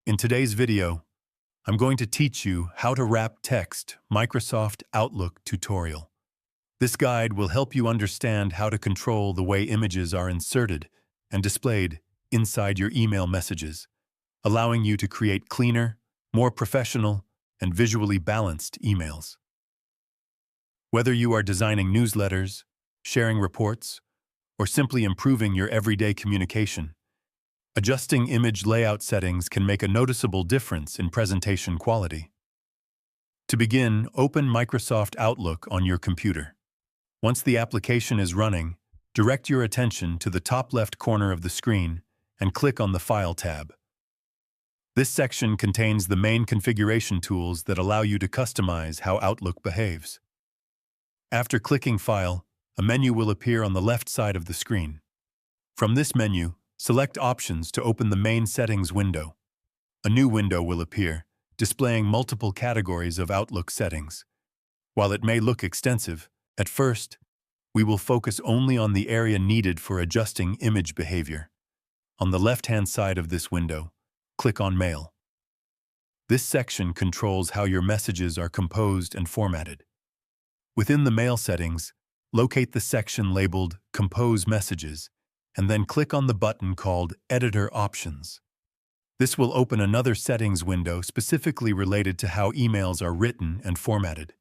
In today's video, I'm going to teach you how to wrap text Microsoft Outlook tutorial. This guide will help you understand how to control the way images are inserted and displayed inside your email messages, allowing you to create cleaner, more professional, and visually balanced emails. Whether you are designing newsletters, sharing reports, or simply improving your everyday communication, adjusting image layout settings can make a noticeable difference in presentation quality. To begin, open Microsoft Outlook on your computer. Once the application is running, direct your attention to the top left corner of the screen and click on the File tab. This section contains the main configuration tools that allow you to customize how Outlook behaves. After clicking File, a menu will appear on the left side of the screen. From this menu, select Options to open the main settings window. A new window will appear, displaying multiple categories of Outlook settings. While it may look extensive, at first, we will focus only on the area needed for adjusting image behavior. On the left-hand side of this window, click on Mail. This section controls how your messages are composed and formatted. Within the Mail settings, locate the section labeled Compose Messages, and then click on the button called Editor Options. This will open another settings window specifically related to how emails are written and formatted.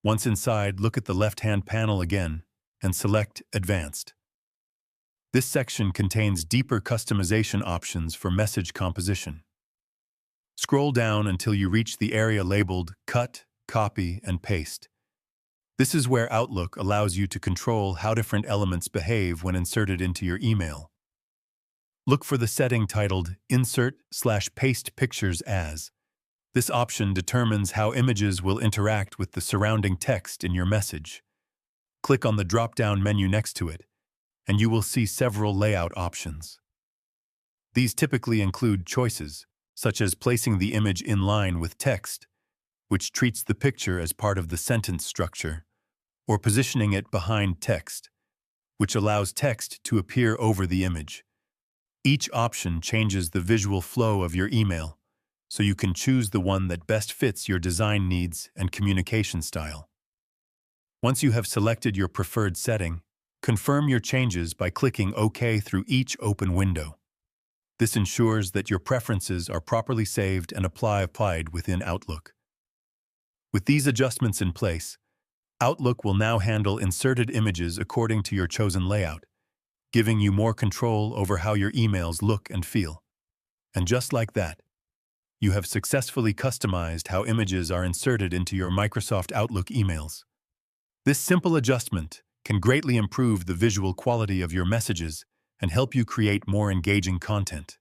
Once inside, look at the left-hand panel again and select Advanced. This section contains deeper customization options for message composition. Scroll down until you reach the area labeled Cut, Copy, and Paste. This is where Outlook allows you to control how different elements behave when inserted into your email. Look for the setting titled Insert/Paste Pictures As. This option determines how images will interact with the surrounding text in your message. Click on the drop-down menu next to it, and you will see several layout options. These typically include choices, such as placing the image in line with text, which treats the picture as part of the sentence structure, or positioning it behind text, which allows text to appear over the image. Each option changes the visual flow of your email, so you can choose the one that best fits your design needs and communication style. Once you have selected your preferred setting, confirm your changes by clicking OK through each open window. This ensures that your preferences are properly saved and applied within Outlook. With these adjustments in place, Outlook will now handle inserted images according to your chosen layout, giving you more control over how your emails look and feel. And just like that, you have successfully customized how images are inserted into your Microsoft Outlook emails. This simple adjustment can greatly improve the visual quality of your messages and help you create more engaging content.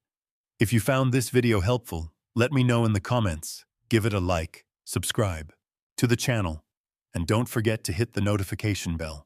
If you found this video helpful, let me know in the comments, give it a like, subscribe to the channel, and don't forget to hit the notification bell.